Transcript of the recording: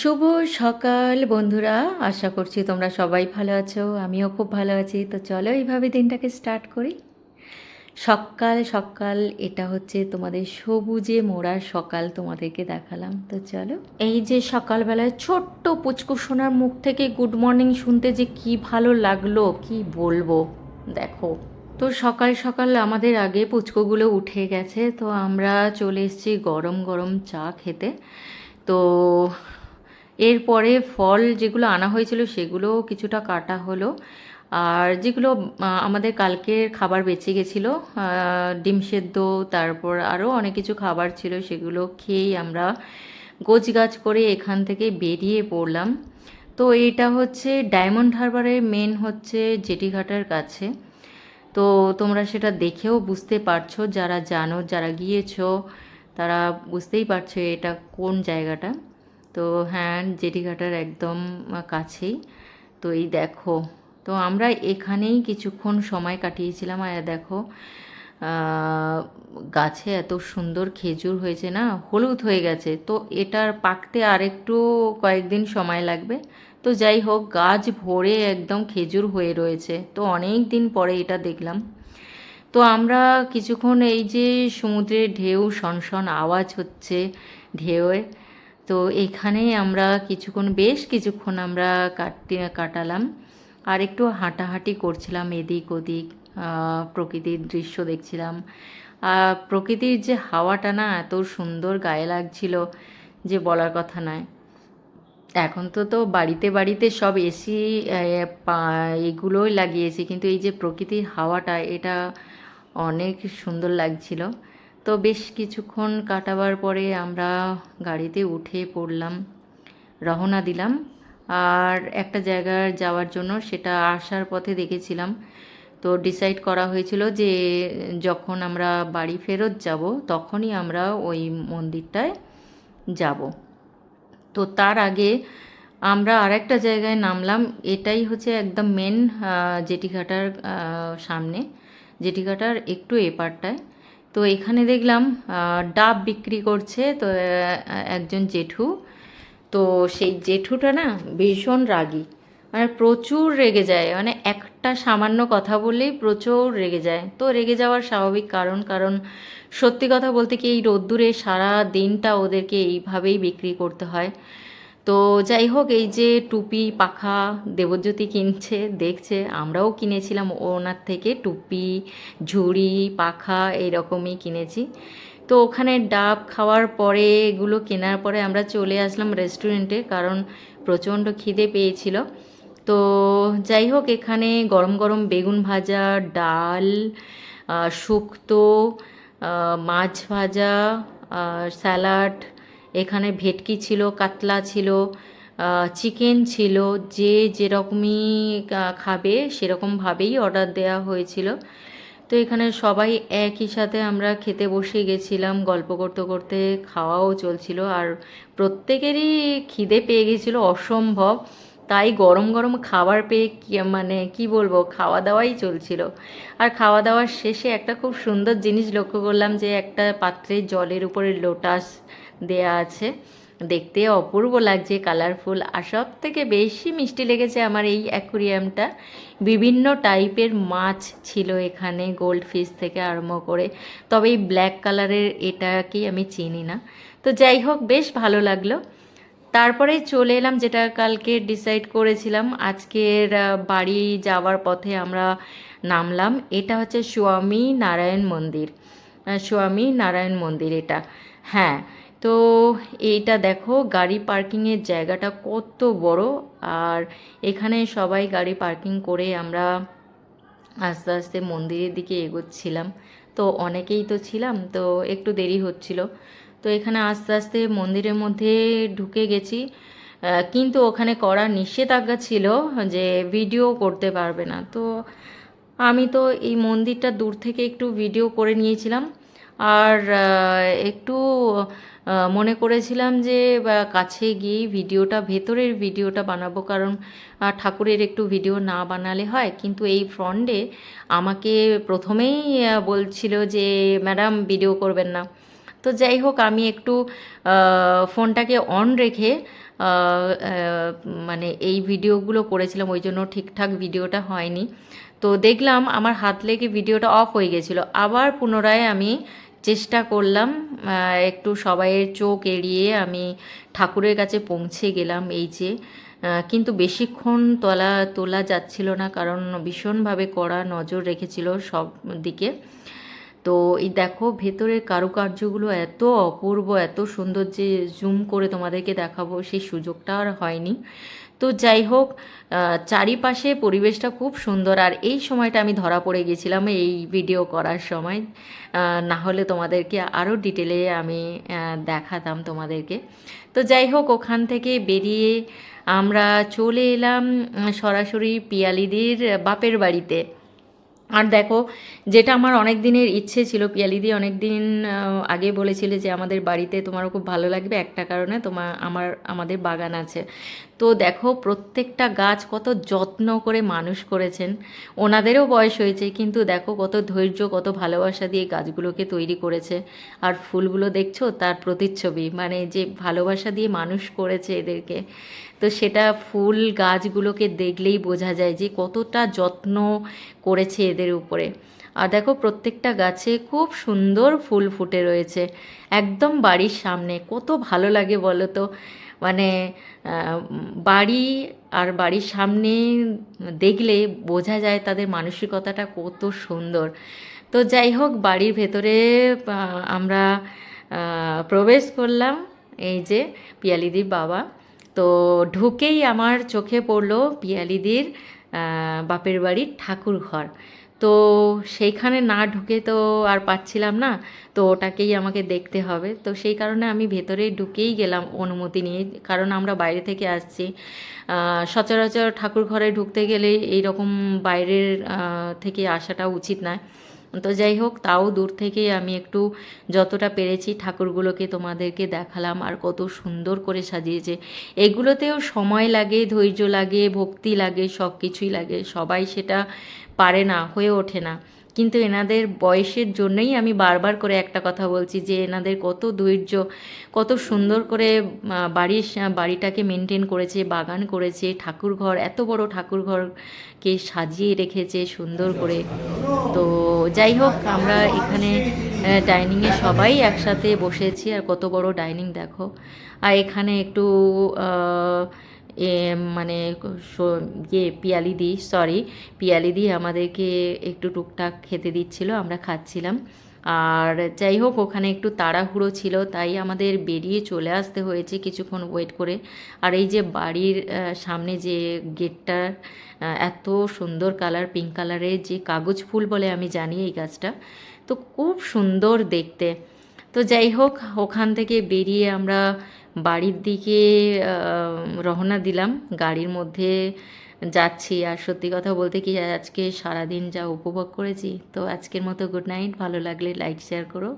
শুভ সকাল বন্ধুরা, আশা করছি তোমরা সবাই ভালো আছো। আমিও খুব ভালো আছি। তো চলো এইভাবে দিনটাকে স্টার্ট করি। সকাল সকাল এটা হচ্ছে তোমাদের সবুজে মোড়া সকাল, তোমাদেরকে দেখালাম। তো চলো, এই যে সকালবেলায় ছোট্ট পুচকু সোনার মুখ থেকে গুড মর্নিং শুনতে যে কি ভালো লাগলো কি বলবো। দেখো, তো সকাল সকাল আমাদের আগে পুচকুগুলো উঠে গেছে, তো আমরা চলে এসেছি গরম গরম চা খেতে। তো এরপরে ফল যেগুলো আনা হয়েছিল সেগুলো কিছুটা কাটা হলো। আর যেগুলো আমাদের কালকের খাবার বেঁচে গেছিলো, ডিম সেদ্ধ, তারপর আরও অনেক কিছু খাবার ছিল, সেগুলো খেয়েই আমরা গোছগাছ করে এখান থেকে বেরিয়ে পড়লাম। তো এটা হচ্ছে ডায়মন্ড হারবারের মেন হচ্ছে জেটিঘাটার কাছে। তো তোমরা সেটা দেখেও বুঝতে পারছো, যারা জানো, যারা গিয়েছো তারা বুঝতেই পারছো এটা কোন জায়গাটা। তো হ্যাঁ, জেটিঘাটার একদম কাছেই। তো এই দেখো, তো আমরা এখানেই কিছুক্ষণ সময় কাটিয়েছিলাম। আর দেখো, গাছে এত সুন্দর খেজুর হয়েছে না, হলুদ হয়ে গেছে, তো এটার পাকতে আরেকটু কয়েকদিন সময় লাগবে। তো যাই হোক, গাছ ভরে একদম খেজুর হয়ে রয়েছে, তো অনেক দিন পরে এটা দেখলাম। তো আমরা কিছুক্ষণ, এই যে সমুদ্রের ঢেউ শনশন আওয়াজ হচ্ছে ঢেউয়ের, তো এখানেই আমরা কিছুক্ষণ, বেশ কিছুক্ষণ আমরা কাটালাম। আর একটু হাঁটাহাঁটি করছিলাম এদিক ওদিক, প্রকৃতির দৃশ্য দেখছিলাম। আর প্রকৃতির যে হাওয়াটা না এত সুন্দর গায়ে লাগছিল যে বলার কথা নয়। এখন তো বাড়িতে বাড়িতে সব এসি এগুলোই লাগিয়েছি, কিন্তু এই যে প্রকৃতির হাওয়াটা, এটা অনেক সুন্দর লাগছিল। তো বেশ কিছুক্ষণ কাটাবার পরে আমরা গাড়িতে উঠে পড়লাম, রওনা দিলাম। আর একটা জায়গায় যাওয়ার জন্য, সেটা আসার পথে দেখেছিলাম। তো ডিসাইড করা হয়েছিল যে যখন আমরা বাড়ি ফেরত যাব তখনই আমরা ওই মন্দিরটায় যাব। তো তার আগে আমরা আরেকটা জায়গায় নামলাম। এটাই হচ্ছে একদম মেন জেটিঘাটার সামনে, জেটিঘাটার একটু এপারটায়। তো এখানে দেখলাম ডাব বিক্রি করছে। তো একজন জেঠু, তো সেই জেঠুটা না ভীষণ রাগী, মানে প্রচুর রেগে যায়, মানে একটা সামান্য কথা বললেই প্রচুর রেগে যায়। তো রেগে যাওয়ার স্বাভাবিক কারণ, কারণ সত্যি কথা বলতে কি এই রোদ্দুরে সারা দিনটা ওদেরকে এইভাবেই বিক্রি করতে হয়। তো যাই হোক, এই যে টুপি পাখা দেবজ্যোতি কিনছে, দেখছে, আমরাও কিনেছিলাম ওনার থেকে টুপি, ঝুড়ি, পাখা এইরকমই কিনেছি। তো ওখানে ডাব খাওয়ার পরে, এগুলো কেনার পরে আমরা চলে আসলাম রেস্টুরেন্টে, কারণ প্রচণ্ড খিদে পেয়েছিল। তো যাই হোক, এখানে গরম গরম বেগুন ভাজা, ডাল, শুক্তো, মাছ ভাজা, স্যালাড, এখানে ভেটকি ছিল, কাতলা ছিল, চিকেন ছিল। যে যেরকমই খাবে সেরকমভাবেই অর্ডার দেওয়া হয়েছিল। তো এখানে সবাই একই সাথে আমরা খেতে বসে গেছিলাম, গল্প করতে করতে খাওয়াও চলছিল। আর প্রত্যেকেরই খিদে পেয়ে গেছিলো অসম্ভব, তাই গরম গরম খাবার পেয়ে মানে কি বলবো, খাওয়া দাওয়াই চলছিল। আর খাওয়া দাওয়ার শেষে একটা খুব সুন্দর জিনিস লক্ষ্য করলাম, যে একটা পাত্রে জলের উপরে লোটাস দেয়া আছে, দেখতে অপূর্ব লাগছে, কালারফুল। আর সব থেকে বেশি মিষ্টি লেগেছে আমার এই অ্যাকুরিয়ামটা। বিভিন্ন টাইপের মাছ ছিল এখানে, গোল্ড ফিশ থেকে আরম্ভ করে। তবে এই ব্ল্যাক কালারের এটাকেই আমি চিনি না। তো যাই হোক, বেশ ভালো লাগলো। তারপরে চলে এলাম, যেটা কালকে ডিসাইড করেছিলাম, আজকের বাড়ি যাওয়ার পথে আমরা নামলাম। এটা হচ্ছে স্বামী নারায়ণ মন্দির, স্বামী নারায়ণ মন্দির এটা। হ্যাঁ, তো এইটা দেখো, গাড়ি পার্কিংয়ের জায়গাটা কত বড়। আর এখানে সবাই গাড়ি পার্কিং করে আমরা আস্তে আস্তে মন্দিরের দিকে এগোচ্ছিলাম। তো অনেকেই তো ছিলাম, তো একটু দেরি হচ্ছিল। তো এখানে আস্তে আস্তে মন্দিরের মধ্যে ঢুকে গেছি। কিন্তু ওখানে করা নিষেধাজ্ঞা ছিল যে ভিডিও করতে পারবে না। তো আমি তো এই মন্দিরটা দূর থেকে একটু ভিডিও করে নিয়েছিলাম। আর একটু মনে করেছিলাম যে কাছে গিয়েই ভিডিওটা, ভেতরের ভিডিওটা বানাবো, কারণ ঠাকুরের একটু ভিডিও না বানালে হয়। কিন্তু এই ফ্রন্টে আমাকে প্রথমেই বলছিল যে ম্যাডাম ভিডিও করবেন না। তো যাই হোক আমি একটু ফোনটাকে অন রেখে মানে এই ভিডিওগুলো করেছিলাম, ওই জন্য ঠিকঠাক ভিডিওটা হয়নি। তো দেখলাম আমার হাত লেগে ভিডিওটা অফ হয়ে গেছিলো। আবার পুনরায় আমি চেষ্টা করলাম, একটু সবাইয়ের চোখ এড়িয়ে আমি ঠাকুরের কাছে পৌঁছে গেলাম। এই যে কিন্তু বেশিক্ষণ তোলা যাচ্ছিল না, কারণ ভীষণভাবে কড়া নজর রেখেছিল সব দিকে। তো এই দেখো ভেতরের কারুকার্যগুলো এত অপূর্ব, এত সুন্দর যে জুম করে তোমাদেরকে দেখাবো সেই সুযোগটা আর হয়নি। তো যাই হোক, চারিপাশে পরিবেশটা খুব সুন্দর। আর এই সময়টা আমি ধরা পড়ে গেছিলাম এই ভিডিও করার সময়, না হলে তোমাদেরকে আরও ডিটেলে আমি দেখাতাম তোমাদেরকে। তো যাই হোক, ওখান থেকে বেরিয়ে আমরা চলে এলাম সরাসরি পিয়ালিদির বাপের বাড়িতে। আর দেখো, যেটা আমার অনেক দিনের ইচ্ছে ছিল, পিয়ালিদি অনেক দিন আগে বলেছিলে যে আমাদের বাড়িতে তোমারও খুব ভালো লাগবে একটা কারণে, আমাদের বাগান আছে। তো দেখো প্রত্যেকটা গাছ কত যত্ন করে মানুষ করেছেন। ওনাদেরও বয়স হয়েছে, কিন্তু দেখো কত ধৈর্য, কত ভালোবাসা দিয়ে গাছগুলোকে তৈরি করেছে। আর ফুলগুলো দেখছো তার প্রতিচ্ছবি, মানে যে ভালোবাসা দিয়ে মানুষ করেছে এদেরকে। তো সেটা ফুল গাছগুলোকে দেখলেই বোঝা যায় যে কতটা যত্ন করেছে এদের উপরে। আর দেখো প্রত্যেকটা গাছে খুব সুন্দর ফুল ফুটে রয়েছে একদম বাড়ির সামনে। কত ভালো লাগে বলো তো, মানে বাড়ি আর বাড়ির সামনে দেখলে বোঝা যায় তাদের মানসিকতাটা কত সুন্দর। তো যাই হোক, বাড়ির ভেতরে আমরা প্রবেশ করলাম। এই যে পিয়ালিদির বাবা। তো ঢুকেই আমার চোখে পড়লো পিয়ালিদির বাপের বাড়ির ঠাকুর ঘর। তো সেইখানে না ঢুকে তো আর পাচ্ছিলাম না, তো ওটাকেই আমাকে দেখতে হবে। তো সেই কারণে আমি ভেতরে ঢুকেই গেলাম অনুমতি নিয়ে, কারণ আমরা বাইরে থেকে আসছি। সচরাচর ঠাকুর ঘরে ঢুকতে গেলে এইরকম বাইরের থেকে আসাটা উচিত নয়। তো যাই হোক, তাও দূর থেকে আমি একটু যতটা পেরেছি ঠাকুরগুলোকে তোমাদেরকে দেখালাম। আর কত সুন্দর করে সাজিয়েছে। এগুলোতেও সময় লাগে, ধৈর্য লাগে, ভক্তি লাগে, সব কিছুই লাগে। সবাই সেটা পারে না, হয়ে ওঠে না। কিন্তু এনাদের বয়সের জন্যই আমি বারবার করে একটা কথা বলছি যে এনাদের কত ধৈর্য, কত সুন্দর করে বাড়িটাকে মেনটেন করেছে, বাগান করেছে, ঠাকুরঘর, এত বড় ঠাকুরঘরকে সাজিয়ে রেখেছে সুন্দর করে। তো যাই হোক, আমরা এখানে ডাইনিংয়ে সবাই একসাথে বসেছি। আর কত বড় ডাইনিং দেখো। আর এখানে একটু এ মানে পিয়ালিদি আমাদেরকে একটু টুকটাক খেতে দিচ্ছিল, আমরা খাচ্ছিলাম। আর যাই হোক, ওখানে একটু তাড়াহুড়ো ছিল, তাই আমাদের বেরিয়ে চলে আসতে হয়েছে কিছুক্ষণ ওয়েট করে। আর এই যে বাড়ির সামনে যে গেটটা, এত সুন্দর কালার, পিঙ্ক কালারের, যে কাগজ ফুল বলে আমি জানি এই গাছটা, তো খুব সুন্দর দেখতে। তো যাই হোক, ওখান থেকে বেরিয়ে আমরা বাড়ির দিকে রওনা দিলাম, গাড়ির মধ্যে যাচ্ছি। আর সত্যি কথা বলতে কি, আজকে সারাদিন যা উপভোগ করেছি। তো আজকের মতো গুড নাইট, ভালো লাগলে লাইক শেয়ার করো।